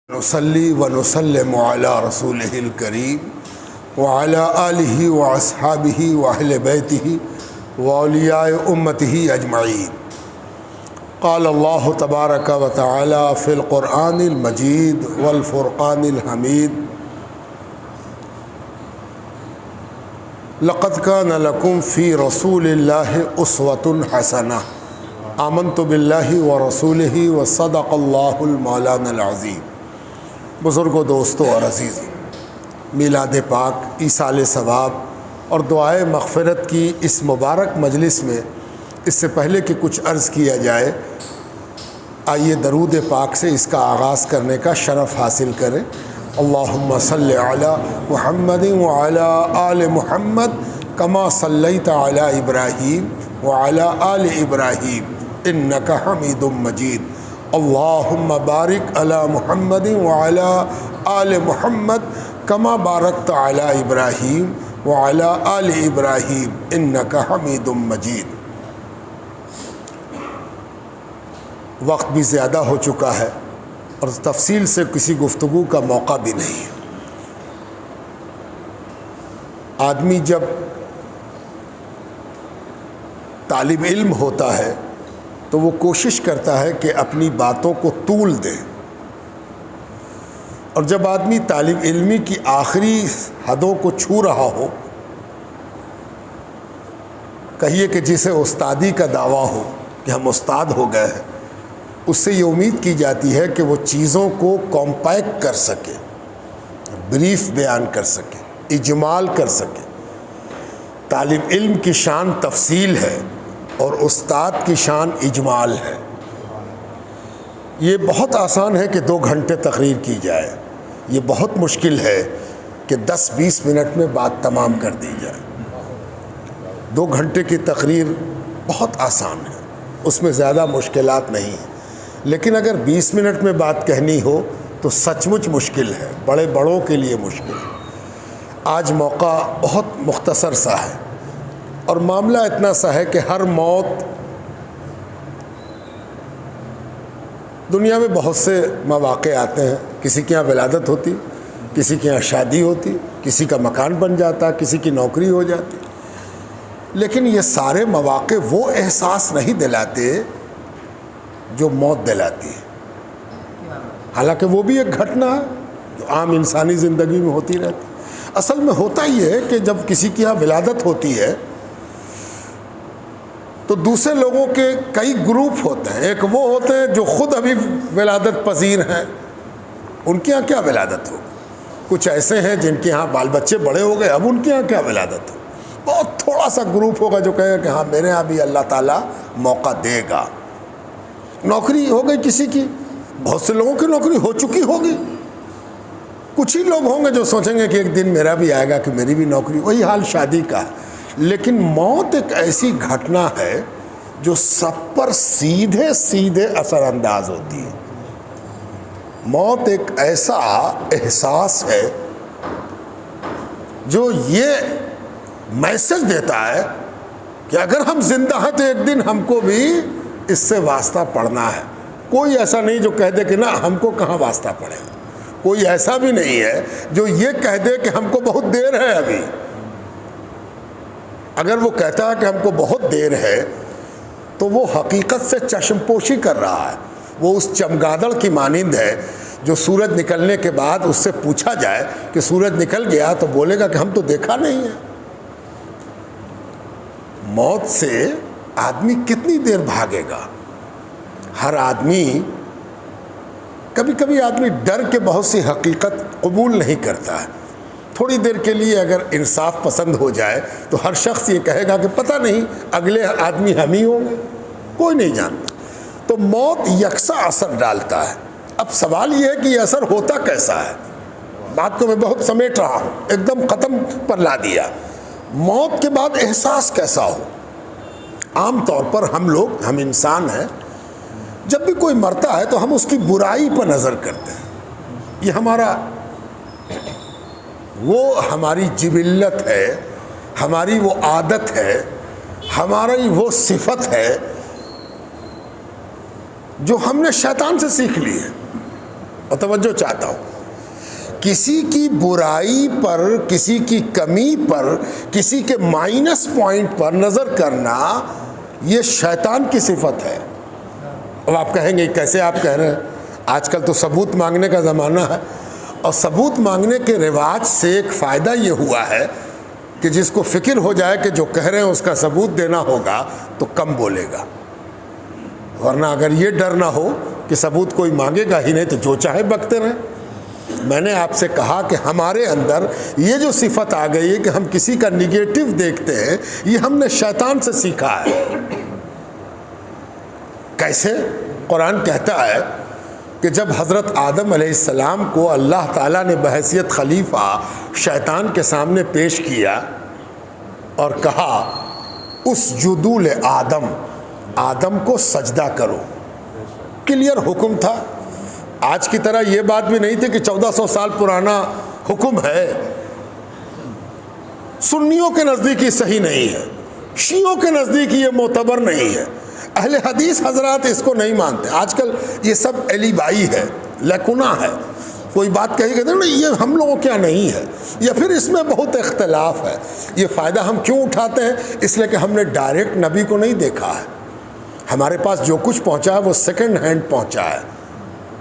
نصلی و نسلم علی رسولہ الکریم وعلی آلہ واصحابہ واہل بیتہ واولیاء امتہ اجمعین۔ قال اللہ تبارک و تعالی فی القرآن المجید والفرقان الحمید لقد کان لکم فی رسول اللہ اسوۃ حسنہ آمنت باللہ ورسولہ وصدق اللہ المولانا العظیم۔ بزرگوں، دوستوں اور عزیزوں، میلاد پاک، ایصال ثواب اور دعائے مغفرت کی اس مبارک مجلس میں اس سے پہلے کہ کچھ عرض کیا جائے، آئیے درود پاک سے اس کا آغاز کرنے کا شرف حاصل کریں۔ اللہم صلی علی محمد وعلی آل محمد کما صلیت علی ابراہیم وعلی آل ابراہیم انک حمید مجید۔ اللہم بارک علی محمد وعلی آل محمد کما بارکت علی ابراہیم وعلی آل ابراہیم انک حمید مجید۔ وقت بھی زیادہ ہو چکا ہے اور تفصیل سے کسی گفتگو کا موقع بھی نہیں۔ آدمی جب طالب علم ہوتا ہے تو وہ کوشش کرتا ہے کہ اپنی باتوں کو طول دے، اور جب آدمی طالب علمی کی آخری حدوں کو چھو رہا ہو، کہیے کہ جسے استادی کا دعویٰ ہو کہ ہم استاد ہو گئے ہیں، اس سے یہ امید کی جاتی ہے کہ وہ چیزوں کو کمپیکٹ کر سکے، بریف بیان کر سکے، اجمال کر سکے۔ طالب علم کی شان تفصیل ہے اور استاد کی شان اجمال ہے۔ یہ بہت آسان ہے کہ 2 گھنٹے تقریر کی جائے، یہ بہت مشکل ہے کہ 10-20 منٹ میں بات تمام کر دی جائے۔ 2 گھنٹے کی تقریر بہت آسان ہے، اس میں زیادہ مشکلات نہیں ہیں، لیکن اگر 20 منٹ میں بات کہنی ہو تو سچ مچ مشکل ہے، بڑوں کے لیے مشکل ہے۔ آج موقع بہت مختصر سا ہے اور معاملہ اتنا سا ہے کہ ہر موت، دنیا میں بہت سے مواقع آتے ہیں، کسی کے یہاں ولادت ہوتی، کسی کے یہاں شادی ہوتی، کسی کا مکان بن جاتا، کسی کی نوکری ہو جاتی، لیکن یہ سارے مواقع وہ احساس نہیں دلاتے جو موت دلاتی ہے، حالانکہ وہ بھی ایک گھٹنا ہے جو عام انسانی زندگی میں ہوتی رہتی۔ اصل میں ہوتا یہ ہے کہ جب کسی کی یہاں ولادت ہوتی ہے تو دوسرے لوگوں کے کئی گروپ ہوتے ہیں۔ ایک وہ ہوتے ہیں جو خود ابھی ولادت پذیر ہیں، ان کے یہاں کیا ولادت ہو۔ کچھ ایسے ہیں جن کے یہاں بال بچے بڑے ہو گئے، اب ان کے یہاں کیا ولادت ہو۔ بہت تھوڑا سا گروپ ہوگا جو کہے گا کہ ہاں میرے یہاں بھی اللہ تعالیٰ موقع دے گا۔ نوکری ہو گئی کسی کی، بہت سے لوگوں کی نوکری ہو چکی ہوگی، کچھ ہی لوگ ہوں گے جو سوچیں گے کہ ایک دن میرا بھی آئے گا کہ میری بھی نوکری۔ وہی حال شادی کا ہے۔ لیکن موت ایک ایسی گھٹنا ہے جو سب پر سیدھے اثر انداز ہوتی ہے۔ موت ایک ایسا احساس ہے جو یہ میسج دیتا ہے کہ اگر ہم زندہ ہیں تو ایک دن ہم کو بھی اس سے واسطہ پڑنا ہے۔ کوئی ایسا نہیں جو کہہ دے کہ نہ ہم کو کہاں واسطہ پڑے گا۔ کوئی ایسا بھی نہیں ہے جو یہ کہہ دے کہ ہم کو بہت دیر ہے ابھی۔ اگر وہ کہتا ہے کہ ہم کو بہت دیر ہے تو وہ حقیقت سے چشم پوشی کر رہا ہے۔ وہ اس چمگادڑ کی مانند ہے جو سورج نکلنے کے بعد اس سے پوچھا جائے کہ سورج نکل گیا تو بولے گا کہ ہم تو دیکھا نہیں ہے۔ موت سے آدمی کتنی دیر بھاگے گا؟ ہر آدمی، کبھی کبھی آدمی ڈر کے بہت سی حقیقت قبول نہیں کرتا ہے۔ تھوڑی دیر کے لیے اگر انصاف پسند ہو جائے تو ہر شخص یہ کہے گا کہ پتہ نہیں اگلے آدمی ہم ہی ہوں گے، کوئی نہیں جانتا۔ تو موت یکساں اثر ڈالتا ہے۔ اب سوال یہ ہے کہ یہ اثر ہوتا کیسا ہے۔ بات کو میں بہت سمیٹ رہا ہوں، ایک دم ختم پر لا دیا۔ موت کے بعد احساس کیسا ہو؟ عام طور پر ہم انسان ہیں، جب بھی کوئی مرتا ہے تو ہم اس کی برائی پر نظر کرتے ہیں۔ یہ ہماری جبلت ہے، ہماری وہ عادت ہے، ہماری وہ صفت ہے جو ہم نے شیطان سے سیکھ لی ہے۔ اور توجہ چاہتا ہوں، کسی کی برائی پر، کسی کی کمی پر، کسی کے مائنس پوائنٹ پر نظر کرنا یہ شیطان کی صفت ہے۔ اب آپ کہیں گے کیسے آپ کہہ رہے ہیں؟ آج کل تو ثبوت مانگنے کا زمانہ ہے، اور ثبوت مانگنے کے رواج سے ایک فائدہ یہ ہوا ہے کہ جس کو فکر ہو جائے کہ جو کہہ رہے ہیں اس کا ثبوت دینا ہوگا تو کم بولے گا، ورنہ اگر یہ ڈر نہ ہو کہ ثبوت کوئی مانگے گا ہی نہیں تو جو چاہے بکتے رہیں۔ میں نے آپ سے کہا کہ ہمارے اندر یہ جو صفت آ گئی ہے کہ ہم کسی کا نگیٹو دیکھتے ہیں، یہ ہم نے شیطان سے سیکھا ہے۔ کیسے؟ قرآن کہتا ہے کہ جب حضرت آدم علیہ السلام کو اللہ تعالیٰ نے بحیثیت خلیفہ شیطان کے سامنے پیش کیا اور کہا اسجدوا لآدم، آدم کو سجدہ کرو، کلیئر حکم تھا۔ آج کی طرح یہ بات بھی نہیں تھی کہ 1400 سال پرانا حکم ہے۔ سنیوں کے نزدیک یہ صحیح نہیں ہے، شیعوں کے نزدیک یہ معتبر نہیں ہے، اہل حدیث حضرات اس کو نہیں مانتے۔ آج کل یہ سب علی بائی ہے، لکنا ہے، کوئی بات کہی کہتے ہیں نا یہ ہم لوگوں کیا نہیں ہے، یا پھر اس میں بہت اختلاف ہے۔ یہ فائدہ ہم کیوں اٹھاتے ہیں؟ اس لیے کہ ہم نے ڈائریکٹ نبی کو نہیں دیکھا ہے، ہمارے پاس جو کچھ پہنچا ہے وہ سیکنڈ ہینڈ پہنچا ہے،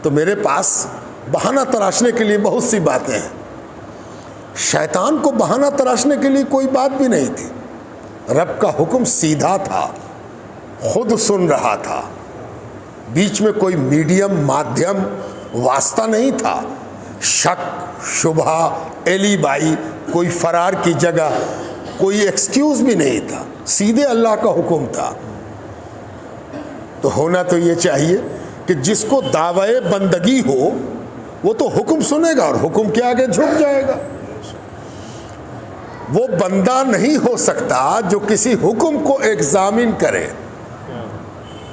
تو میرے پاس بہانہ تراشنے کے لیے بہت سی باتیں ہیں۔ شیطان کو بہانہ تراشنے کے لیے کوئی بات بھی نہیں تھی، رب کا حکم سیدھا تھا، خود سن رہا تھا، بیچ میں کوئی میڈیم مادھیم واسطہ نہیں تھا، شک شبہ ایلی بائی، کوئی فرار کی جگہ، کوئی ایکسکیوز بھی نہیں تھا، سیدھے اللہ کا حکم تھا۔ تو ہونا تو یہ چاہیے کہ جس کو دعوی بندگی ہو وہ تو حکم سنے گا اور حکم کے آگے جھک جائے گا۔ وہ بندہ نہیں ہو سکتا جو کسی حکم کو ایگزامن کرے،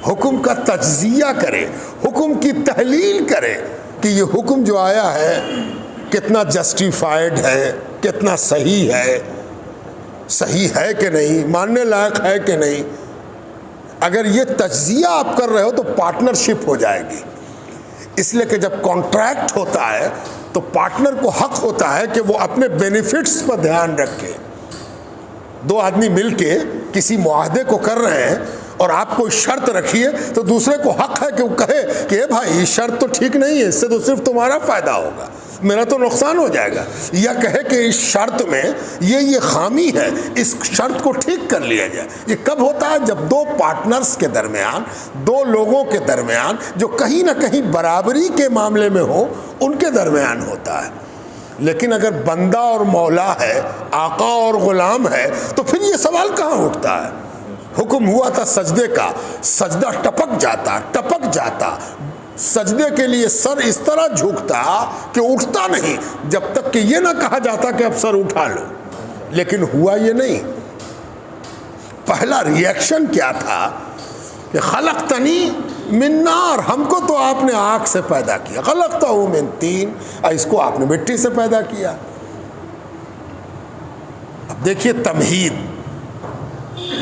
حکم کا تجزیہ کرے، حکم کی تحلیل کرے کہ یہ حکم جو آیا ہے کتنا جسٹیفائڈ ہے، کتنا صحیح ہے کہ نہیں، ماننے لائق ہے کہ نہیں۔ اگر یہ تجزیہ آپ کر رہے ہو تو پارٹنرشپ ہو جائے گی، اس لیے کہ جب کانٹریکٹ ہوتا ہے تو پارٹنر کو حق ہوتا ہے کہ وہ اپنے بینیفٹس پر دھیان رکھے۔ دو آدمی مل کے کسی معاہدے کو کر رہے ہیں اور آپ کوئی شرط رکھیے تو دوسرے کو حق ہے کہ وہ کہے کہ اے بھائی یہ شرط تو ٹھیک نہیں ہے، اس سے تو صرف تمہارا فائدہ ہوگا، میرا تو نقصان ہو جائے گا، یا کہے کہ اس شرط میں یہ خامی ہے، اس شرط کو ٹھیک کر لیا جائے۔ یہ کب ہوتا ہے؟ جب دو پارٹنرز کے درمیان، دو لوگوں کے درمیان جو کہیں نہ کہیں برابری کے معاملے میں ہو، ان کے درمیان ہوتا ہے۔ لیکن اگر بندہ اور مولا ہے، آقا اور غلام ہے، تو پھر یہ سوال کہاں اٹھتا ہے؟ حکم ہوا تھا سجدے کا، سجدہ ٹپک جاتا، سجدے کے لیے سر اس طرح جھکتا کہ اٹھتا نہیں، جب تک کہ یہ نہ کہا جاتا کہ اب سر اٹھا لو۔ لیکن ہوا یہ نہیں۔ پہلا ریئیکشن کیا تھا کہ خلقتنی من نار، ہم کو تو آپ نے آگ سے پیدا کیا، خلقتہ من طین، اس کو آپ نے مٹی سے پیدا کیا۔ اب دیکھیے تمہید،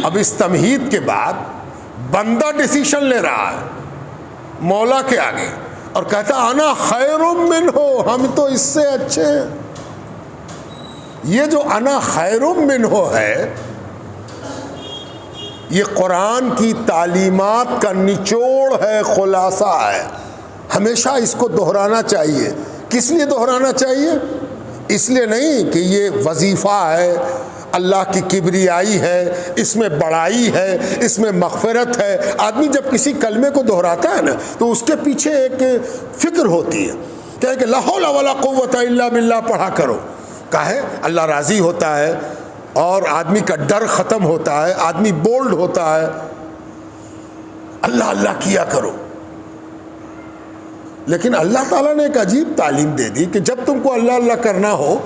اب اس تمہید کے بعد بندہ ڈیسیشن لے رہا ہے مولا کے آگے اور کہتا انا خیر منہ، ہم تو اس سے اچھے ہیں۔ یہ جو انا خیر منہ ہے، یہ قرآن کی تعلیمات کا نچوڑ ہے، خلاصہ ہے۔ ہمیشہ اس کو دہرانا چاہیے۔ کس لیے دہرانا چاہیے؟ اس لیے نہیں کہ یہ وظیفہ ہے، اللہ کی کبریائی ہے، اس میں بڑائی ہے، اس میں مغفرت ہے۔ آدمی جب کسی کلمے کو دہراتا ہے نا تو اس کے پیچھے ایک فکر ہوتی ہے کہ لا حول ولا قوت الا باللہ پڑھا کرو، کاہے اللہ راضی ہوتا ہے اور آدمی کا ڈر ختم ہوتا ہے، آدمی بولڈ ہوتا ہے، اللہ اللہ کیا کرو۔ لیکن اللہ تعالیٰ نے ایک عجیب تعلیم دے دی کہ جب تم کو اللہ اللہ کرنا ہو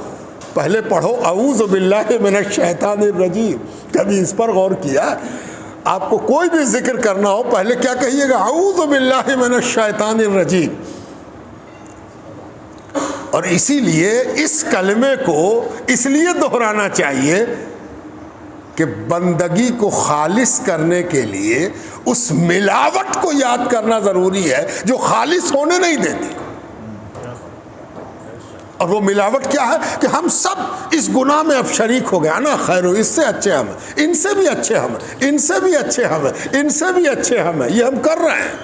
پہلے پڑھو اعوذ باللہ من الشیطان الرجیم۔ کبھی اس پر غور کیا؟ آپ کو کوئی بھی ذکر کرنا ہو پہلے کیا کہیے گا؟ اعوذ باللہ من الشیطان الرجیم۔ اور اسی لیے اس کلمے کو اس لیے دہرانا چاہیے کہ بندگی کو خالص کرنے کے لیے اس ملاوٹ کو یاد کرنا ضروری ہے جو خالص ہونے نہیں دیتی۔ اور وہ ملاوٹ کیا ہے کہ ہم سب اس گناہ میں اب شریک ہو گئے. انا خیر، اس سے اچھے ہم ہیں، ان سے بھی اچھے ہم ہیں، ان سے بھی اچھے ہم ہیں، ان سے بھی اچھے ہم ہیں. یہ ہم کر رہے ہیں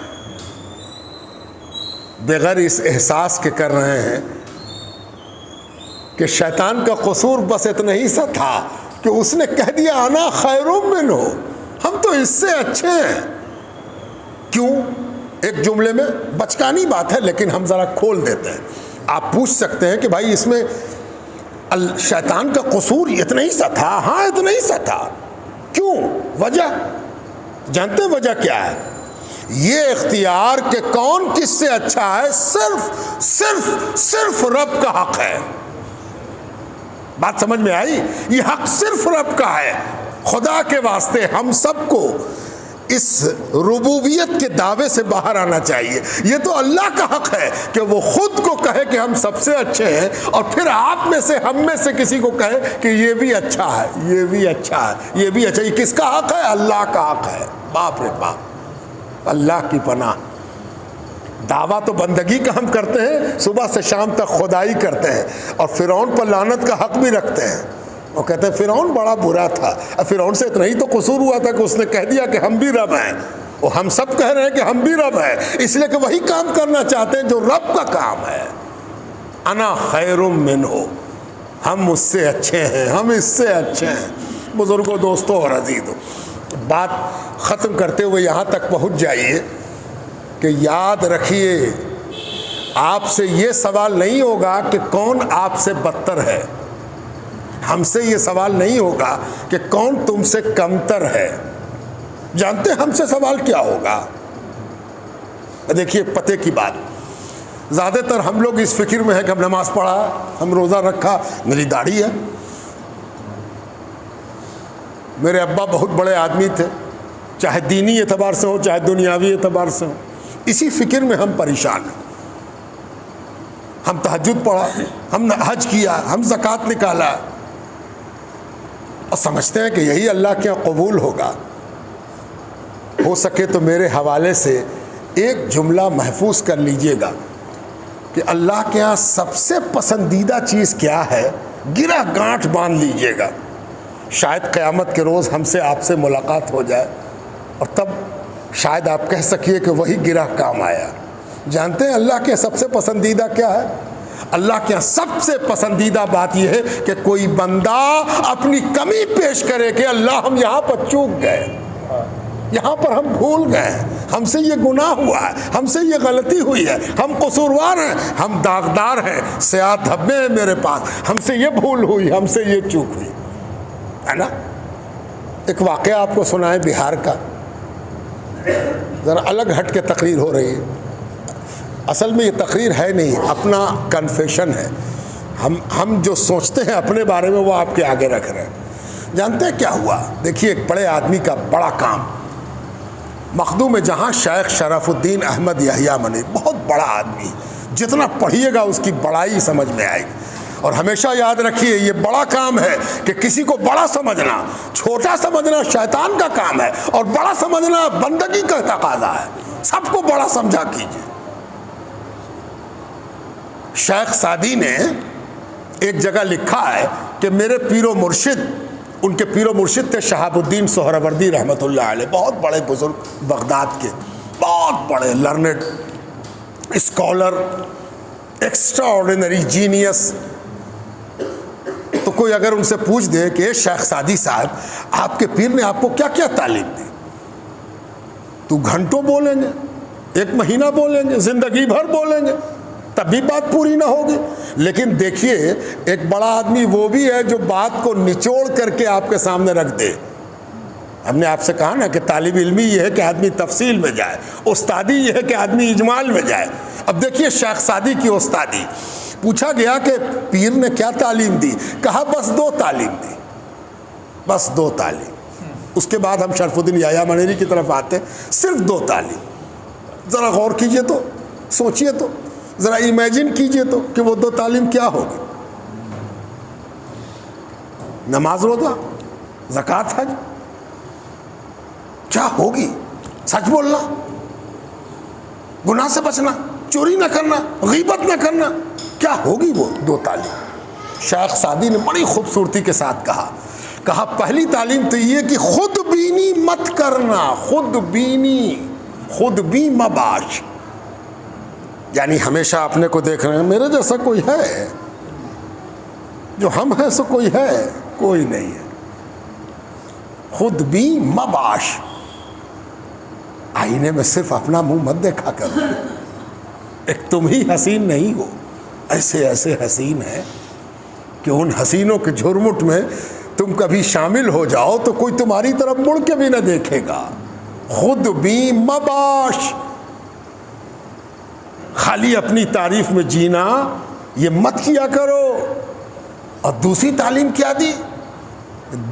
بغیر اس احساس کے کر رہے ہیں کہ شیطان کا قصور بس اتنا ہی سا تھا کہ اس نے کہہ دیا انا خیر منہ، ہم تو اس سے اچھے ہیں. کیوں؟ ایک جملے میں بچکانی بات ہے لیکن ہم ذرا کھول دیتے ہیں. آپ پوچھ سکتے ہیں کہ بھائی اس میں شیطان کا قصور اتنا ہی سا تھا؟ ہاں اتنا ہی سا تھا. کیوں؟ وجہ جانتے ہیں وجہ کیا ہے؟ یہ اختیار کہ کون کس سے اچھا ہے صرف رب کا حق ہے. بات سمجھ میں آئی؟ یہ حق صرف رب کا ہے. خدا کے واسطے ہم سب کو اس ربوبیت کے دعوے سے باہر آنا چاہیے. یہ تو اللہ کا حق ہے کہ وہ خود کو کہے کہ ہم سب سے اچھے ہیں، اور پھر آپ میں سے ہم میں سے کسی کو کہے کہ یہ بھی اچھا ہے، یہ بھی اچھا ہے، یہ بھی اچھا. یہ کس کا حق ہے؟ اللہ کا حق ہے. باپ رے باپ، اللہ کی پناہ. دعویٰ تو بندگی کا ہم کرتے ہیں، صبح سے شام تک خدائی کرتے ہیں، اور فرعون پر لعنت کا حق بھی رکھتے ہیں. وہ کہتے ہیں فرعون بڑا برا تھا. اب فرعون سے اتنا ہی تو قصور ہوا تھا کہ اس نے کہہ دیا کہ ہم بھی رب ہیں. وہ ہم سب کہہ رہے ہیں کہ ہم بھی رب ہیں، اس لیے کہ وہی کام کرنا چاہتے ہیں جو رب کا کام ہے. انا خیر منہ، ہم اس سے اچھے ہیں، ہم اس سے اچھے ہیں. بزرگوں، دوستوں اور عزیزوں، بات ختم کرتے ہوئے یہاں تک پہنچ جائیے کہ یاد رکھیے آپ سے یہ سوال نہیں ہوگا کہ کون آپ سے بدتر ہے. ہم سے یہ سوال نہیں ہوگا کہ کون تم سے کمتر ہے. جانتے ہم سے سوال کیا ہوگا؟ دیکھیے پتے کی بات، زیادہ تر ہم لوگ اس فکر میں ہے کہ ہم نماز پڑھا، ہم روزہ رکھا، میری داڑھی ہے. میرے ابا بہت بڑے آدمی تھے، چاہے دینی اعتبار سے ہو چاہے دنیاوی اعتبار سے ہو. اسی فکر میں ہم پریشان ہیں. ہم تہجد پڑھا، ہم نے حج کیا، ہم زکوٰۃ نکالا، اور سمجھتے ہیں کہ یہی اللہ کے یہاں قبول ہوگا. ہو سکے تو میرے حوالے سے ایک جملہ محفوظ کر لیجئے گا کہ اللہ کے ہاں سب سے پسندیدہ چیز کیا ہے، گرہ گانٹھ باندھ لیجئے گا. شاید قیامت کے روز ہم سے آپ سے ملاقات ہو جائے، اور تب شاید آپ کہہ سکیے کہ وہی گرہ کام آیا. جانتے ہیں اللہ کے سب سے پسندیدہ کیا ہے؟ اللہ کے سب سے پسندیدہ بات یہ ہے کہ کوئی بندہ اپنی کمی پیش کرے کہ اللہ ہم یہاں پر چوک گئے، یہاں پر ہم بھول گئے، ہم سے یہ گناہ ہوا ہے، ہم سے یہ غلطی ہوئی ہے، ہم قصوروار ہیں، ہم داغدار ہیں، سیاہ دھبے ہیں میرے پاس، ہم سے یہ بھول ہوئی، ہم سے یہ چوک ہوئی ہے نا. ایک واقعہ آپ کو سنائیں بہار کا، ذرا الگ ہٹ کے تقریر ہو رہی ہے. اصل میں یہ تقریر ہے نہیں، اپنا کنفیشن ہے. ہم جو سوچتے ہیں اپنے بارے میں وہ آپ کے آگے رکھ رہے ہیں. جانتے ہیں کیا ہوا؟ دیکھیے ایک بڑے آدمی کا بڑا کام، مخدوم جہاں شیخ شرف الدین احمد یحییٰ منیر، بہت بڑا آدمی، جتنا پڑھیے گا اس کی بڑائی سمجھ میں آئے گی. اور ہمیشہ یاد رکھیے یہ بڑا کام ہے کہ کسی کو بڑا سمجھنا، چھوٹا سمجھنا شیطان کا کام ہے، اور بڑا سمجھنا بندگی کا تقاضا ہے. سب کو بڑا سمجھا کیجیے. شیخ سعدی نے ایک جگہ لکھا ہے کہ میرے پیر و مرشد، ان کے پیر و مرشد تھے شہاب الدین سہروردی رحمۃ اللہ علیہ، بہت بڑے بزرگ بغداد کے، بہت بڑے learned scholar, extra ordinary genius. تو کوئی اگر ان سے پوچھ دے کہ شیخ سعدی صاحب آپ کے پیر نے آپ کو کیا کیا تعلیم دی، تو گھنٹوں بولیں گے، ایک مہینہ بولیں گے، زندگی بھر بولیں گے، تب بھی بات پوری نہ ہوگی. لیکن دیکھیے ایک بڑا آدمی وہ بھی ہے جو بات کو نچوڑ کر کے آپ کے سامنے رکھ دے. ہم نے آپ سے کہا نا کہ طالب علمی یہ ہے کہ آدمی تفصیل میں جائے، استادی یہ ہے کہ آدمی اجمال میں جائے. اب دیکھیے شیخ سعدی کی استادی، پوچھا گیا کہ پیر نے کیا تعلیم دی، کہا بس 2 تعلیم دی، بس 2 تعلیم. اس کے بعد ہم شرف الدین یحییٰ منیری کی طرف آتے ہیں، صرف 2 تعلیم. ذرا غور کیجئے تو، سوچئے تو، ذرا امیجن کیجئے تو کہ وہ 2 تعلیم کیا ہوگی. نماز روزہ، زکوٰۃ، حج، کیا ہوگی؟ سچ بولنا، گناہ سے بچنا، چوری نہ کرنا، غیبت نہ کرنا. کیا ہوگی وہ 2 تعلیم؟ شیخ سعدی نے بڑی خوبصورتی کے ساتھ کہا پہلی تعلیم تو یہ کہ خود بینی مت کرنا، خود بی مباش، یعنی ہمیشہ اپنے کو دیکھ رہے ہیں میرے جیسا کوئی ہے، جو ہم ہیں سو کوئی ہے؟ کوئی نہیں ہے۔ خود بی مباش، آئینے میں صرف اپنا منہ مت دیکھا کرو، ایک تم ہی حسین نہیں ہو، ایسے ایسے حسین ہیں کہ ان حسینوں کے جھرمٹ میں تم کبھی شامل ہو جاؤ تو کوئی تمہاری طرف مڑ کے بھی نہ دیکھے گا۔ خود بھی مباش، خالی اپنی تعریف میں جینا یہ مت کیا کرو۔ اور دوسری تعلیم کیا دی؟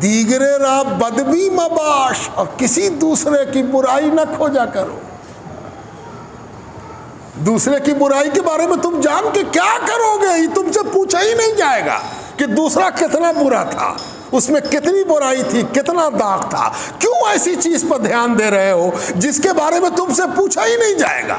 دیگرے را بد بھی مباش، اور کسی دوسرے کی برائی نہ کھوجا کرو۔ دوسرے کی برائی کے بارے میں تم جان کے کیا کرو گے؟ یہ تم سے پوچھا ہی نہیں جائے گا کہ دوسرا کتنا برا تھا، اس میں کتنی برائی تھی، کتنا داغ تھا، کیوں ایسی چیز پر دھیان دے رہے ہو جس کے بارے میں تم سے پوچھا ہی نہیں جائے گا۔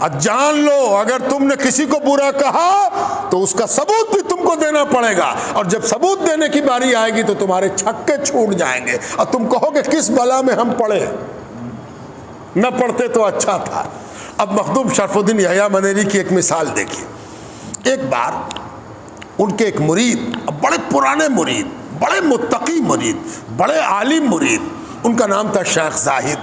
اب جان لو اگر تم نے کسی کو برا کہا تو اس کا ثبوت بھی تم کو دینا پڑے گا، اور جب ثبوت دینے کی باری آئے گی تو تمہارے چھکے چھوٹ جائیں گے اور تم کہو گے کس بلا میں ہم پڑے، نہ پڑھتے تو اچھا تھا۔ اب مخدوم شرف الدین یحییٰ منیری کی ایک مثال دیکھیے۔ ایک بار ان کے ایک مرید، بڑے پرانے مرید، بڑے متقی مرید، بڑے عالم مرید، ان کا نام تھا شیخ زاہد،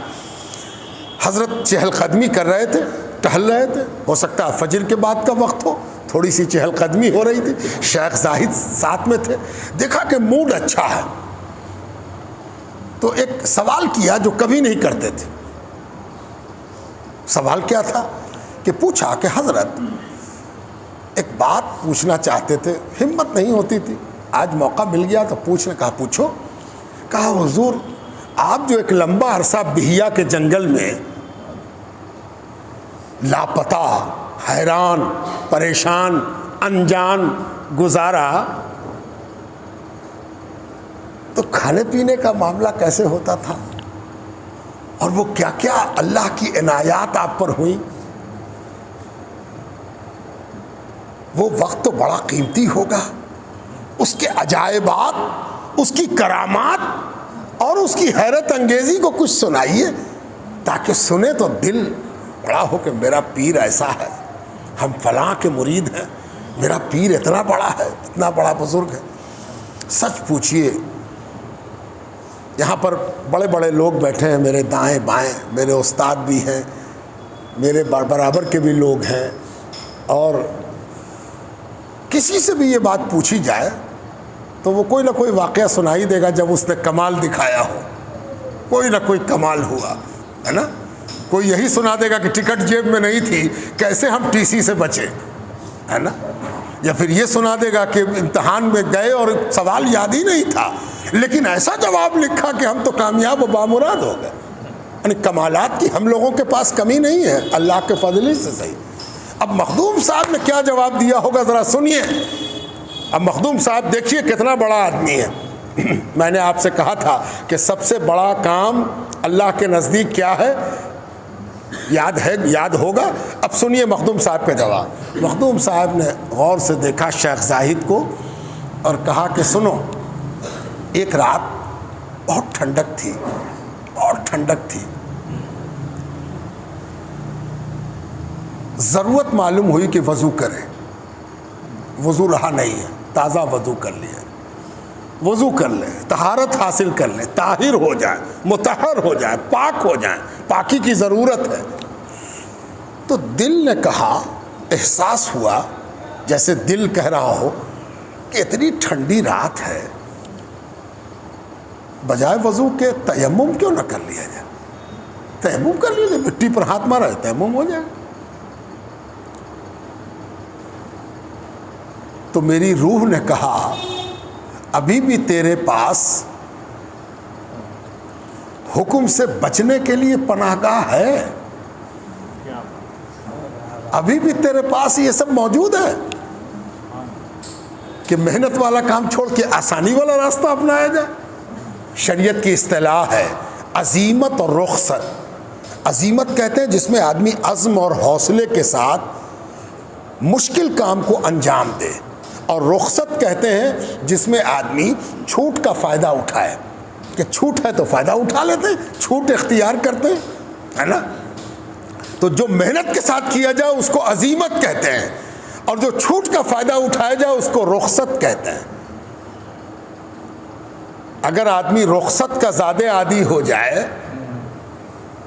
حضرت چہل قدمی کر رہے تھے، ٹہل رہے تھے، ہو سکتا ہے فجر کے بعد کا وقت ہو، تھوڑی سی چہل قدمی ہو رہی تھی، شیخ زاہد ساتھ میں تھے، دیکھا کہ موڈ اچھا ہے تو ایک سوال کیا جو کبھی نہیں کرتے تھے۔ سوال کیا تھا کہ پوچھا کہ حضرت ایک بات پوچھنا چاہتے تھے، ہمت نہیں ہوتی تھی، آج موقع مل گیا تو پوچھنے کہا پوچھو۔ کہا حضور آپ جو ایک لمبا عرصہ بہیا کے جنگل میں لاپتہ، حیران، پریشان، انجان گزارا تو کھانے پینے کا معاملہ کیسے ہوتا تھا، اور وہ کیا کیا اللہ کی عنایات آپ پر ہوئی؟ وہ وقت تو بڑا قیمتی ہوگا، اس کے عجائبات، اس کی کرامات اور اس کی حیرت انگیزی کو کچھ سنائیے تاکہ سنے تو دل بڑا ہو کہ میرا پیر ایسا ہے، ہم فلاں کے مرید ہیں، میرا پیر اتنا بڑا ہے، اتنا بڑا بزرگ ہے۔ سچ پوچھئے یہاں پر بڑے بڑے لوگ بیٹھے ہیں میرے دائیں بائیں، میرے استاد بھی ہیں، میرے برابر کے بھی لوگ ہیں، اور کسی سے بھی یہ بات پوچھی جائے تو وہ کوئی نہ کوئی واقعہ سنائی دے گا جب اس نے کمال دکھایا ہو، کوئی نہ کوئی کمال ہوا ہے نا۔ کوئی یہی سنا دے گا کہ ٹکٹ جیب میں نہیں تھی، کیسے ہم ٹی سی سے بچے، ہے نا، یا پھر یہ سنا دے گا کہ امتحان میں گئے اور سوال یاد ہی نہیں تھا لیکن ایسا جواب لکھا کہ ہم تو کامیاب و بامراد ہو گئے۔ یعنی کمالات کی ہم لوگوں کے پاس کمی نہیں ہے، اللہ کے فضل سے صحیح۔ اب مخدوم صاحب نے کیا جواب دیا ہوگا ذرا سنیے۔ اب مخدوم صاحب دیکھیے کتنا بڑا آدمی ہے۔ میں نے آپ سے کہا تھا کہ سب سے بڑا کام اللہ کے نزدیک کیا ہے، یاد ہوگا۔ اب سنیے مخدوم صاحب کا جواب۔ مخدوم صاحب نے غور سے دیکھا شیخ زاہد کو اور کہا کہ سنو، ایک رات بہت ٹھنڈک تھی، بہت ٹھنڈک تھی، ضرورت معلوم ہوئی کہ وضو کریں، وضو رہا نہیں ہے، تازہ وضو کر لیا، وضو کر لیں، طہارت حاصل کر لیں، طاہر ہو جائیں، مطہر ہو جائیں، پاک ہو جائیں، پاکی کی ضرورت ہے۔ تو دل نے کہا، احساس ہوا جیسے دل کہہ رہا ہو کہ اتنی ٹھنڈی رات ہے، بجائے وضو کے تیمم کیوں نہ کر لیا جائے، تیمم کر لیجیے، مٹی پر ہاتھ مارا ہے، تیمم ہو جائے۔ تو میری روح نے کہا ابھی بھی تیرے پاس حکم سے بچنے کے لیے پناہ گاہ ہے، ابھی بھی تیرے پاس یہ سب موجود ہے کہ محنت والا کام چھوڑ کے آسانی والا راستہ اپنایا جائے۔ شریعت کی اصطلاح ہے عزیمت اور رخصت۔ عزیمت کہتے ہیں جس میں آدمی عزم اور حوصلے کے ساتھ مشکل کام کو انجام دے. اور رخصت کہتے ہیں جس میں آدمی چھوٹ کا فائدہ اٹھائے، کہ چھوٹ ہے تو فائدہ اٹھا لیتے ہیں، چھوٹ اختیار کرتے ہیں، ہے نا. تو جو محنت کے ساتھ کیا جائے اس کو عزیمت کہتے ہیں، اور جو چھوٹ کا فائدہ اٹھایا جائے اس کو رخصت کہتے ہیں. اگر آدمی رخصت کا زیادہ عادی ہو جائے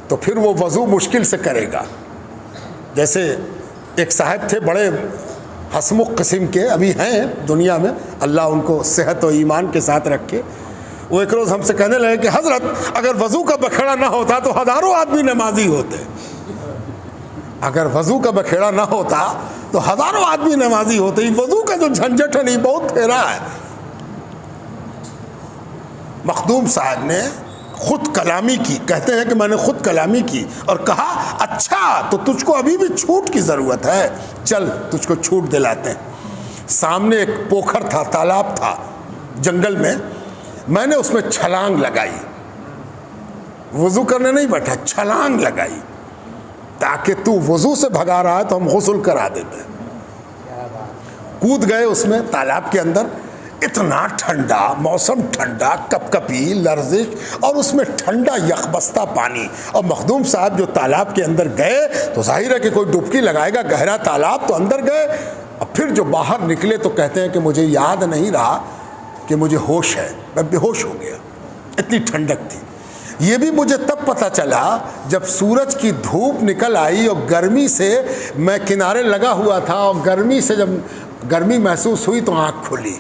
تو پھر وہ وضو مشکل سے کرے گا. جیسے ایک صاحب تھے بڑے ہسمکھ قسم کے، ابھی ہیں دنیا میں، اللہ ان کو صحت و ایمان کے ساتھ رکھے. وہ ایک روز ہم سے کہنے لگے کہ حضرت اگر وضو کا بکھیڑا نہ ہوتا تو ہزاروں آدمی نمازی ہوتے. اگر وضو کا بکھیڑا نہ ہوتا تو ہزاروں آدمی نمازی ہوتے. وضو کا جو جھنجھٹ ہے نہیں بہت پھیرا ہے. مخدوم صاحب نے خود کلامی کی، کہتے ہیں کہ میں نے خود کلامی کی اور کہا اچھا تو تجھ کو ابھی بھی چھوٹ کی ضرورت ہے، چل تجھ کو چھوٹ دلاتے ہیں. سامنے ایک پوکھر تھا، تالاب تھا جنگل میں نے اس میں چھلانگ لگائی. وضو کرنے نہیں بیٹھا، چھلانگ لگائی تاکہ تو وضو سے بھگا رہا ہے تو ہم غسل کرا دیتے. کود گئے اس میں تالاب کے اندر. اتنا ٹھنڈا موسم، ٹھنڈا کپ کپی لرزش، اور اس میں ٹھنڈا یخبستہ پانی. اور مخدوم صاحب جو تالاب کے اندر گئے تو ظاہر ہے کہ کوئی ڈبکی لگائے گا، گہرا تالاب، تو اندر گئے. اور پھر جو باہر نکلے تو کہتے ہیں کہ مجھے یاد نہیں رہا کہ مجھے ہوش ہے، میں بے ہوش ہو گیا، اتنی ٹھنڈک تھی. یہ بھی مجھے تب پتہ چلا جب سورج کی دھوپ نکل آئی اور گرمی سے میں کنارے لگا ہوا تھا، اور گرمی سے جب گرمی محسوس ہوئی تو آنکھ کھلی.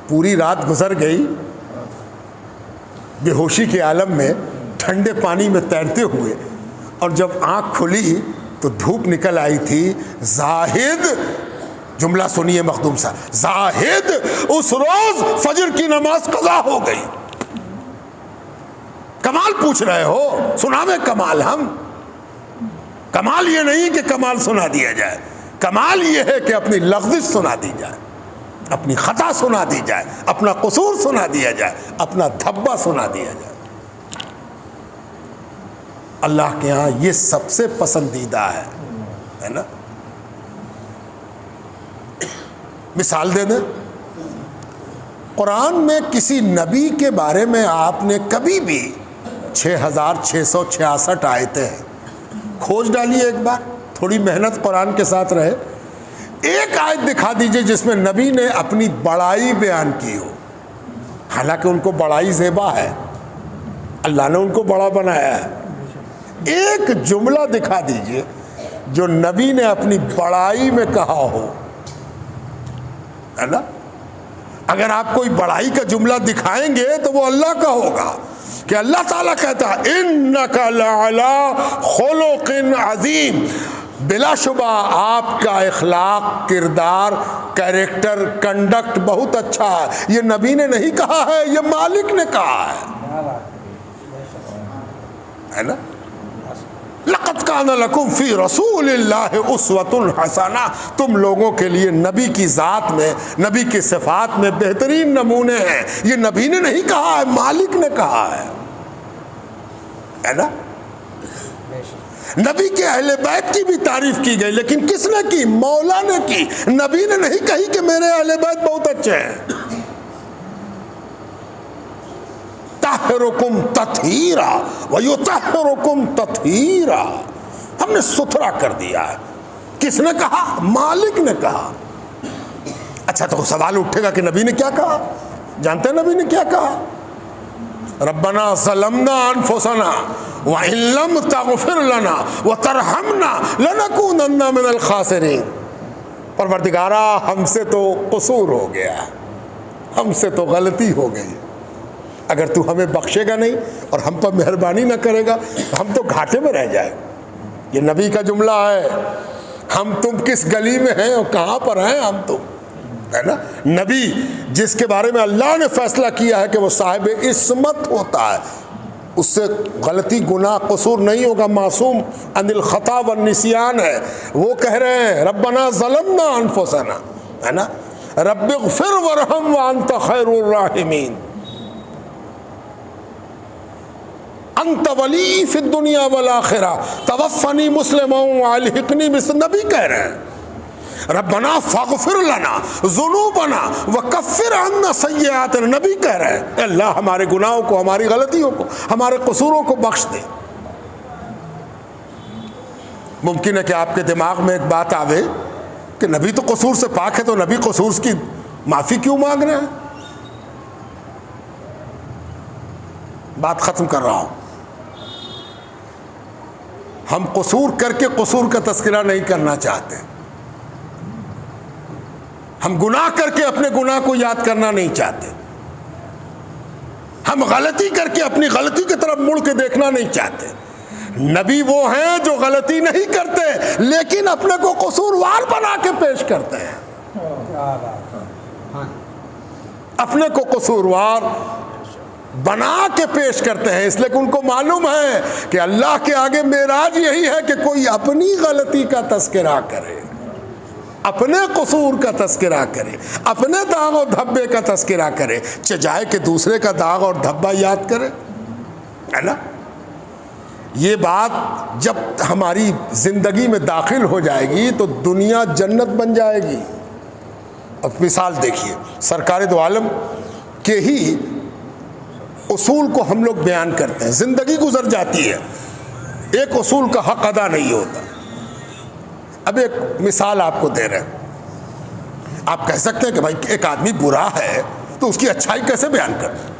پوری رات گزر گئی بے ہوشی کے عالم میں، ٹھنڈے پانی میں تیرتے ہوئے، اور جب آنکھ کھلی تو دھوپ نکل آئی تھی. زاہد، جملہ سنیے مخدوم صاحب، زاہد اس روز فجر کی نماز قضا ہو گئی. کمال پوچھ رہے ہو، سناویں کمال. ہم کمال یہ نہیں کہ کمال سنا دیا جائے، کمال یہ ہے کہ اپنی لغزش سنا دی جائے، اپنی خطا سنا دی جائے، اپنا قصور سنا دیا جائے، اپنا دھبا سنا دیا جائے. اللہ کے ہاں یہ سب سے پسندیدہ ہے نا. مثال دے دیں، قرآن میں کسی نبی کے بارے میں آپ نے کبھی بھی 6666 آیتیں ہیں، کھوج ڈالیے ایک بار، تھوڑی محنت قرآن کے ساتھ رہے. ایک آیت دکھا دیجئے جس میں نبی نے اپنی بڑائی بیان کی ہو، حالانکہ ان کو بڑائی زیبا ہے، اللہ نے ان کو بڑا بنایا ہے. ایک جملہ دکھا دیجئے جو نبی نے اپنی بڑائی میں کہا ہو، ہے نا. اگر آپ کوئی بڑائی کا جملہ دکھائیں گے تو وہ اللہ کا ہوگا، کہ اللہ تعالیٰ کہتا ہے انک لعلی خلق عظیم، بلا شبہ آپ کا اخلاق، کردار، کیریکٹر، کنڈکٹ بہت اچھا ہے. یہ نبی نے نہیں کہا ہے، یہ مالک نے کہا ہے نا. لقد کان لکم فی رسول اللہ اسوۃ حسنہ، تم لوگوں کے لیے نبی کی ذات میں، نبی کی صفات میں بہترین نمونے ہیں. یہ نبی نے نہیں کہا ہے، مالک نے کہا ہے نا. نبی کے اہل بیت کی بھی تعریف کی گئی، لیکن کس نے کی؟ مولا نے کی. نبی نے نہیں کہی کہ میرے اہل بیت بہت اچھے ہیں. طاہرکم تطہیرا ویطہرکم تطہیرا، ہم نے ستھرا کر دیا ہے. کس نے کہا؟ مالک نے کہا. اچھا تو سوال اٹھے گا کہ نبی نے کیا کہا؟ جانتے ہیں نبی نے کیا کہا؟ ربنا ظلمنا انفسنا وان لم تغفر لنا وترحمنا لنکونن من الخاسرین. پروردگارا ہم سے تو قصور ہو گیا، ہم سے تو غلطی ہو گئی، اگر تو ہمیں بخشے گا نہیں اور ہم پر مہربانی نہ کرے گا ہم تو گھاٹے میں رہ جائیں. یہ نبی کا جملہ ہے. ہم تم کس گلی میں ہیں اور کہاں پر ہیں ہم تم، ہے نا. نبی جس کے بارے میں اللہ نے فیصلہ کیا ہے کہ وہ صاحب عصمت ہوتا ہے، اس سے غلطی گناہ قصور نہیں ہوگا، معصوم عن الخطا والنسیان ہے، وہ کہہ رہے ہیں ربنا ظلمنا انفسنا، ہے نا. رب اغفر ورحم وانت خیر الراحمین، انت ولی فی الدنیا والآخرہ توفنی مسلما والحقنی بس. نبی کہہ رہے ہیں ربنا فاغفر لنا ذنوبنا وکفر عنا سیئاتنا، نبی کہہ رہے ہیں اے اللہ ہمارے گناہوں کو، ہماری غلطیوں کو، ہمارے قصوروں کو بخش دے۔ ممکن ہے کہ آپ کے دماغ میں ایک بات آوے کہ نبی تو قصور سے پاک ہے، تو نبی قصور کی معافی کیوں مانگ رہے ہیں؟ بات ختم کر رہا ہوں۔ ہم قصور کر کے قصور کا تذکرہ نہیں کرنا چاہتے، ہم گناہ کر کے اپنے گناہ کو یاد کرنا نہیں چاہتے، ہم غلطی کر کے اپنی غلطی کی طرف مڑ کے دیکھنا نہیں چاہتے۔ نبی وہ ہیں جو غلطی نہیں کرتے لیکن اپنے کو قصوروار بنا کے پیش کرتے ہیں، اپنے کو قصوروار بنا کے پیش کرتے ہیں، اس لیے کہ ان کو معلوم ہے کہ اللہ کے آگے معراج یہی ہے کہ کوئی اپنی غلطی کا تذکرہ کرے، اپنے قصور کا تذکرہ کرے، اپنے داغ اور دھبے کا تذکرہ کرے، چجائے کہ دوسرے کا داغ اور دھبا یاد کرے، ہے نا؟ یہ بات جب ہماری زندگی میں داخل ہو جائے گی تو دنیا جنت بن جائے گی۔ اب مثال دیکھیے، سرکار دو عالم کے ہی اصول کو ہم لوگ بیان کرتے ہیں، زندگی گزر جاتی ہے، ایک اصول کا حق ادا نہیں ہوتا۔ اب ایک مثال آپ کو دے رہے ہیں، آپ کہہ سکتے ہیں کہ بھائی ایک آدمی برا ہے تو اس کی اچھائی کیسے بیان کرتے ہیں؟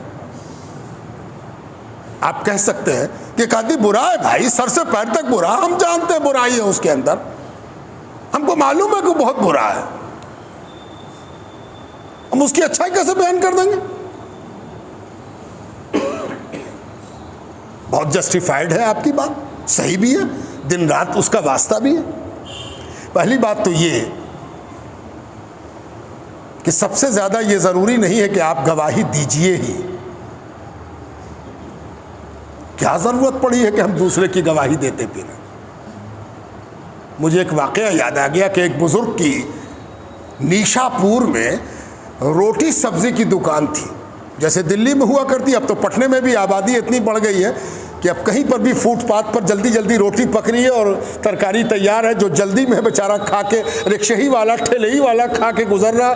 آپ کہہ سکتے ہیں کہ ایک آدمی برا ہے بھائی، سر سے پیر تک برا، ہم جانتے ہیں برائی ہے اس کے اندر، ہم کو معلوم ہے کہ بہت برا ہے، ہم اس کی اچھائی کیسے بیان کر دیں گے؟ بہت جسٹیفائڈ ہے آپ کی بات، صحیح بھی ہے، دن رات اس کا واسطہ بھی ہے۔ پہلی بات تو یہ کہ سب سے زیادہ یہ ضروری نہیں ہے کہ آپ گواہی دیجئے ہی، کیا ضرورت پڑی ہے کہ ہم دوسرے کی گواہی دیتے پھریں؟ مجھے ایک واقعہ یاد آ گیا کہ ایک بزرگ کی نیشا پور میں روٹی سبزی کی دکان تھی، جیسے دلی میں ہوا کرتی، اب تو پٹنے میں بھی آبادی اتنی بڑھ گئی ہے کہ اب کہیں پر بھی فوٹ پاتھ پر جلدی جلدی روٹی پک رہی ہے اور ترکاری تیار ہے، جو جلدی میں بیچارہ کھا کے، رکشے ہی والا ٹھیلے ہی والا کھا کے گزر رہا۔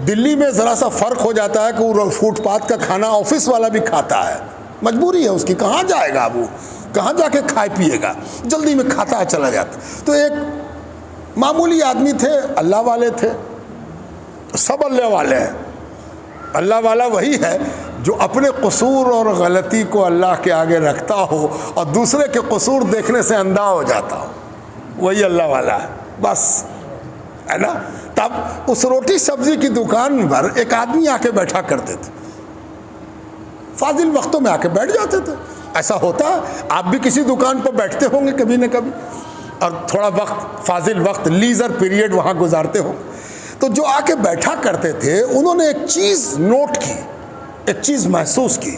دلی میں ذرا سا فرق ہو جاتا ہے کہ وہ فوٹ پاتھ کا کھانا آفس والا بھی کھاتا ہے، مجبوری ہے اس کی، کہاں جائے گا وہ، کہاں جا کے کھائے پیے گا، جلدی میں کھاتا ہے چلا جاتا۔ تو ایک معمولی آدمی تھے، اللہ والے تھے، سب اللہ والے ہیں، اللہ والا وہی ہے جو اپنے قصور اور غلطی کو اللہ کے آگے رکھتا ہو اور دوسرے کے قصور دیکھنے سے اندھا ہو جاتا ہو، وہی اللہ والا ہے، بس، ہے نا؟ تب اس روٹی سبزی کی دکان پر ایک آدمی آ کے بیٹھا کرتے تھے، فاضل وقتوں میں آ کے بیٹھ جاتے تھے۔ ایسا ہوتا ہے، آپ بھی کسی دکان پر بیٹھتے ہوں گے کبھی نہ کبھی، اور تھوڑا وقت، فاضل وقت، لیزر پیریڈ وہاں گزارتے ہوں گے۔ تو جو آ کے بیٹھا کرتے تھے انہوں نے ایک چیز نوٹ کی، ایک چیز محسوس کی،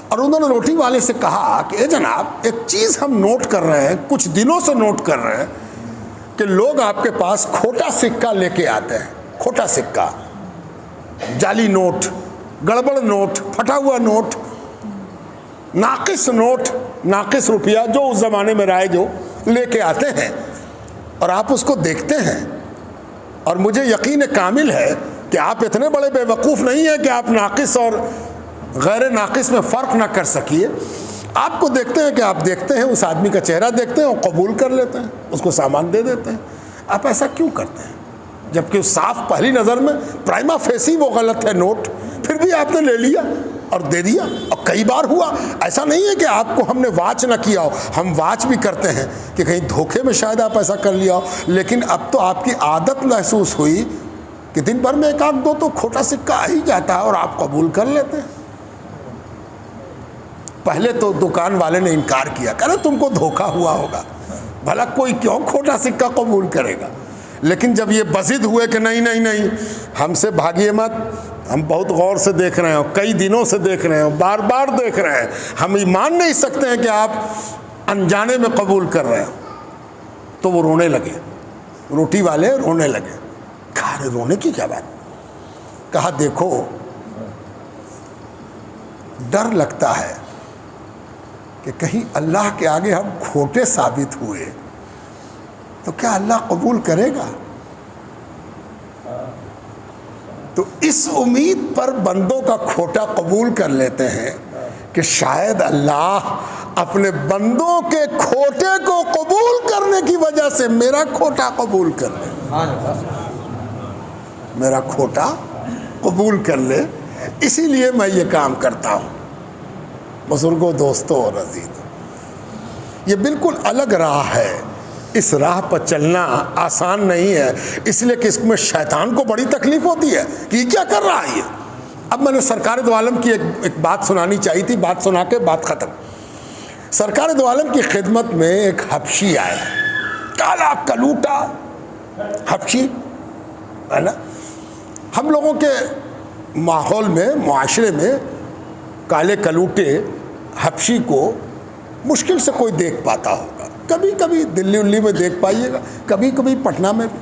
اور انہوں نے روٹی والے سے کہا کہ اے جناب، ایک چیز ہم نوٹ کر رہے ہیں، کچھ دنوں سے نوٹ کر رہے ہیں کہ لوگ آپ کے پاس کھوٹا سکہ لے کے آتے ہیں، کھوٹا سکہ، جعلی نوٹ، گڑبڑ نوٹ، پھٹا ہوا نوٹ، ناقص نوٹ، ناقص روپیہ جو اس زمانے میں رائج ہو، لے کے آتے ہیں، اور آپ اس کو دیکھتے ہیں، اور مجھے یقین کامل ہے کہ آپ اتنے بڑے بے وقوف نہیں ہیں کہ آپ ناقص اور غیر ناقص میں فرق نہ کر سکیے۔ آپ کو دیکھتے ہیں کہ آپ دیکھتے ہیں، اس آدمی کا چہرہ دیکھتے ہیں اور قبول کر لیتے ہیں، اس کو سامان دے دیتے ہیں۔ آپ ایسا کیوں کرتے ہیں؟ جبکہ صاف پہلی نظر میں پرائما فیسی وہ غلط ہے نوٹ، پھر بھی آپ نے لے لیا اور دے دیا۔ اور کئی بار ہوا، ایسا نہیں ہے کہ آپ کو ہم نے واچ نہ کیا ہو، ہم واچ بھی کرتے ہیں کہ کہیں دھوکے میں شاید آپ ایسا کر لیا ہو، لیکن اب تو آپ کی عادت محسوس ہوئی کہ دن بھر میں ایک آدھ دو تو کھوٹا سکہ آ ہی جاتا ہے اور آپ قبول کر لیتے ہیں۔ پہلے تو دکان والے نے انکار کیا، کہہ رہے تم کو دھوکا ہوا ہوگا، بھلا کوئی کیوں کھوٹا سکہ قبول کرے گا؟ لیکن جب یہ بضد ہوئے کہ نہیں نہیں نہیں، ہم سے بھاگیے مت، ہم بہت غور سے دیکھ رہے ہیں، کئی دنوں سے دیکھ رہے ہیں، بار بار دیکھ رہے ہیں، ہم مان نہیں سکتے ہیں کہ آپ انجانے میں قبول کر رہے ہیں، تو وہ رونے لگے، روٹی والے رونے لگے۔ کہا رہے رونے کی کیا بات؟ کہا دیکھو، ڈر لگتا ہے کہ کہیں اللہ کے آگے ہم کھوٹے ثابت ہوئے تو کیا اللہ قبول کرے گا؟ تو اس امید پر بندوں کا کھوٹا قبول کر لیتے ہیں کہ شاید اللہ اپنے بندوں کے کھوٹے کو قبول کرنے کی وجہ سے میرا کھوٹا قبول کر لے، میرا کھوٹا قبول کر لے، اسی لیے میں یہ کام کرتا ہوں۔ بزرگوں، دوستوں اور عزیزوں، یہ بالکل الگ راہ ہے۔ اس راہ پر چلنا آسان نہیں ہے، اس لیے کہ اس میں شیطان کو بڑی تکلیف ہوتی ہے کہ یہ کیا کر رہا ہے یہ۔ اب میں نے سرکار دو عالم کی ایک بات سنانی چاہیے تھی، بات سنا کے بات ختم۔ سرکار دو عالم کی خدمت میں ایک حبشی آئے، کالا کلوٹا حبشی ہے نا۔ ہم لوگوں کے ماحول میں، معاشرے میں کالے کلوٹے حبشی کو مشکل سے کوئی دیکھ پاتا ہوگا، کبھی کبھی دلی الی میں دیکھ پائیے گا، کبھی کبھی پٹنہ میں بھی۔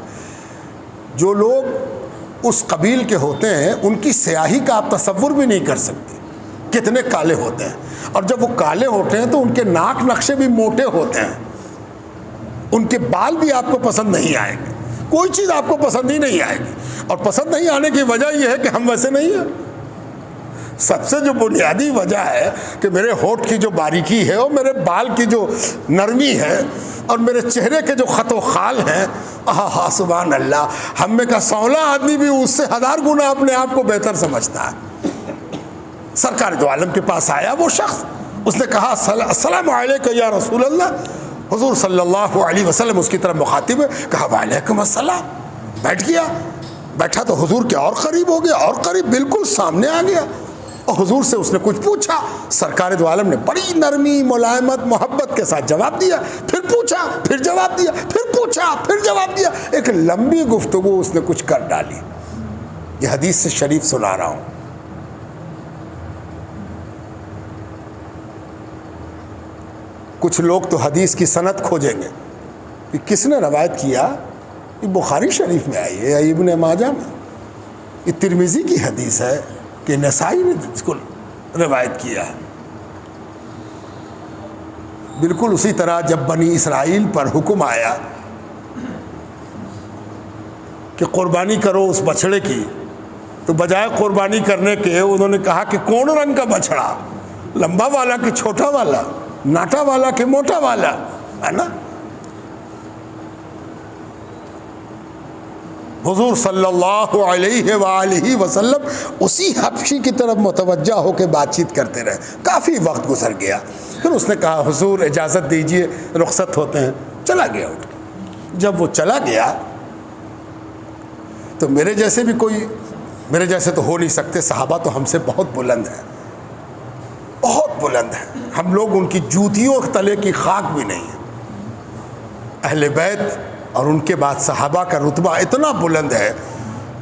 جو لوگ اس قبیل کے ہوتے ہیں ان کی سیاہی کا آپ تصور بھی نہیں کر سکتے، کتنے کالے ہوتے ہیں۔ اور جب وہ کالے ہوتے ہیں تو ان کے ناک نقشے بھی موٹے ہوتے ہیں، ان کے بال بھی آپ کو پسند نہیں آئیں گے، کوئی چیز آپ کو پسند ہی نہیں آئے گی۔ اور پسند نہیں آنے کی وجہ یہ ہے کہ ہم ویسے نہیں ہیں۔ سب سے جو بنیادی وجہ ہے کہ میرے ہونٹ کی جو باریکی ہے اور میرے بال کی جو نرمی ہے اور میرے چہرے کے جو خط و خال ہیں، سبحان اللہ، ہم میں کا سولا آدمی بھی اس سے 1000 گنا اپنے آپ کو بہتر سمجھتا ہے۔ سرکار دو عالم کے پاس آیا وہ شخص، اس نے کہا السلام علیکم یا رسول اللہ۔ حضور صلی اللہ علیہ وسلم اس کی طرف مخاطب ہے، کہا وعلیکم السلام۔ بیٹھ گیا، بیٹھا تو حضور کے اور قریب ہو گیا، اور قریب، بالکل سامنے آ گیا، اور حضور سے اس نے کچھ پوچھا۔ سرکار دو عالم نے بڑی نرمی، ملائمت، محبت کے ساتھ جواب دیا، پھر پوچھا، پھر جواب دیا، پھر پوچھا، پھر جواب دیا۔ ایک لمبی گفتگو اس نے کچھ کر ڈالی۔ یہ حدیث سے شریف سنا رہا ہوں۔ کچھ لوگ تو حدیث کی سند کھوجیں گے کہ کس نے روایت کیا، یہ بخاری شریف میں آئی ہے یا ابن ماجہ میں، یہ ترمذی کی حدیث ہے کہ نسائی نے اس کو روایت کیا ہے۔ بالکل اسی طرح جب بنی اسرائیل پر حکم آیا کہ قربانی کرو اس بچڑے کی، تو بجائے قربانی کرنے کے انہوں نے کہا کہ کون رنگ کا بچڑا، لمبا والا کہ چھوٹا والا، ناٹا والا کہ موٹا والا، ہے نا۔ حضور صلی اللہ علیہ وآلہ وسلم اسی حبشی کی طرف متوجہ ہو کے بات چیت کرتے رہے، کافی وقت گزر گیا۔ پھر اس نے کہا حضور اجازت دیجئے، رخصت ہوتے ہیں۔ چلا گیا اٹھ کے۔ جب وہ چلا گیا تو میرے جیسے بھی کوئی، میرے جیسے تو ہو نہیں سکتے، صحابہ تو ہم سے بہت بلند ہیں، بہت بلند ہیں، ہم لوگ ان کی جوتیوں کے تلے کی خاک بھی نہیں ہیں۔ اہل بیت اور ان کے بعد صحابہ کا رتبہ اتنا بلند ہے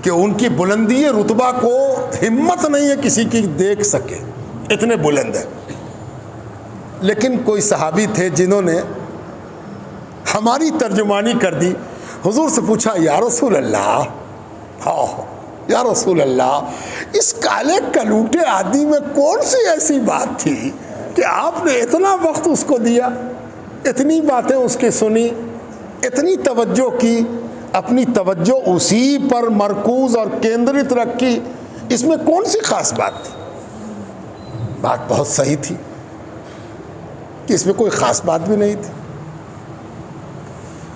کہ ان کی بلندی رتبہ کو ہمت نہیں ہے کسی کی دیکھ سکے، اتنے بلند ہے۔ لیکن کوئی صحابی تھے جنہوں نے ہماری ترجمانی کر دی۔ حضور سے پوچھا یا رسول اللہ، ہاں یا رسول اللہ، اس کالے کلوٹے آدمی میں کون سی ایسی بات تھی کہ آپ نے اتنا وقت اس کو دیا، اتنی باتیں اس کی سنی، اتنی توجہ کی، اپنی توجہ اسی پر مرکوز اور کیندرت رکھی، اس میں کون سی خاص بات تھی؟ بات بہت صحیح تھی کہ اس میں کوئی خاص بات بھی نہیں تھی۔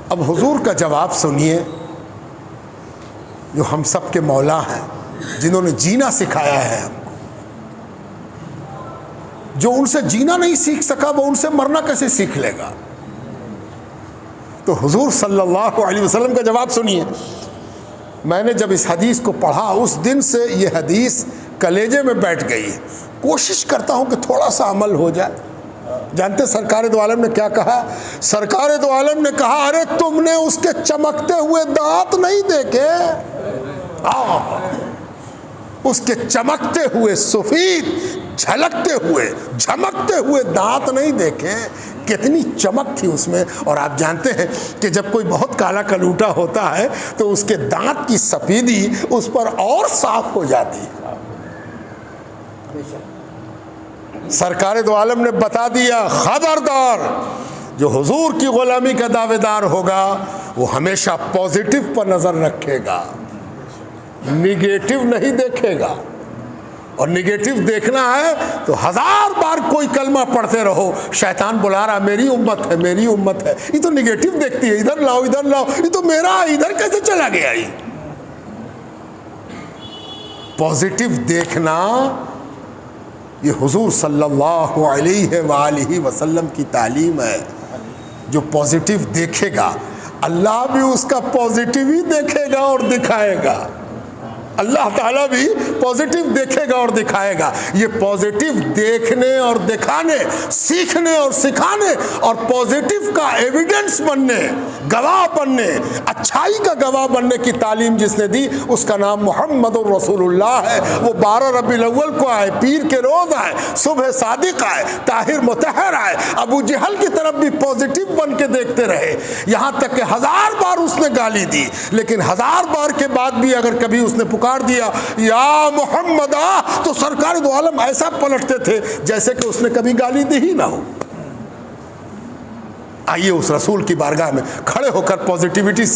اب حضور کا جواب سنیے، جو ہم سب کے مولا ہیں، جنہوں نے جینا سکھایا ہے ہم کو۔ جو ان سے جینا نہیں سیکھ سکا وہ ان سے مرنا کیسے سیکھ لے گا؟ تو حضور صلی اللہ علیہ وسلم کا جواب سنیے۔ میں نے جب اس حدیث کو پڑھا اس دن سے یہ حدیث کلیجے میں بیٹھ گئی ہے، کوشش کرتا ہوں کہ تھوڑا سا عمل ہو جائے۔ جانتے سرکار دو عالم نے کیا کہا؟ سرکار دو عالم نے کہا ارے تم نے اس کے چمکتے ہوئے دانت نہیں دیکھے، اس کے چمکتے ہوئے سفید جھلکتے ہوئے جھمکتے ہوئے دانت نہیں دیکھے، کتنی چمک تھی اس میں۔ اور آپ جانتے ہیں کہ جب کوئی بہت کالا کلوٹا ہوتا ہے تو اس کے دانت کی سفیدی اس پر اور صاف ہو جاتی ہے۔ سرکار دو عالم نے بتا دیا خبردار، جو حضور کی غلامی کا دعوے دار ہوگا وہ ہمیشہ پازیٹو پر نظر رکھے گا، نگیٹو نہیں دیکھے گا. اور نگیٹو دیکھنا ہے تو 1000 بار کوئی کلمہ پڑھتے رہو، شیطان بلا رہا میری امت ہے میری امت ہے، یہ تو نگیٹو دیکھتی ہے، ادھر لاؤ ادھر لاؤ، یہ تو میرا ہے، ادھر کیسے چلا گیا. یہ پازیٹو دیکھنا یہ حضور صلی اللہ علیہ وآلہ وسلم کی تعلیم ہے. جو پازیٹو دیکھے گا اللہ بھی اس کا پازیٹو ہی دیکھے گا اور دکھائے گا. اللہ تعالیٰ بھی پازیٹو دیکھے گا اور دکھائے گا. یہ پازیٹو دیکھنے اور دکھانے، سیکھنے اور سکھانے اور پازیٹو کا ایویڈنس بننے، گواہ بننے، اچھائی کا گواہ بننے کی تعلیم جس نے دی اس کا نام محمد الرسول اللہ ہے. وہ 12 ربیع الاول کو آئے، پیر کے روز آئے، صبح صادق آئے، طاہر مطہر آئے. ابو جہل کی طرف بھی پازیٹو بن کے دیکھتے رہے، یہاں تک کہ 1000 بار اس نے گالی دی، لیکن 1000 بار کے بعد بھی اگر کبھی اس نے پکار دیا یا محمد تو سرکار دو عالم ایسا پلٹتے تھے جیسے کہ اس نے کبھی گالی دی ہی نہ ہو. آئیے اس رسول کی بارگاہ میں کھڑے ہو کر پازیٹیوٹی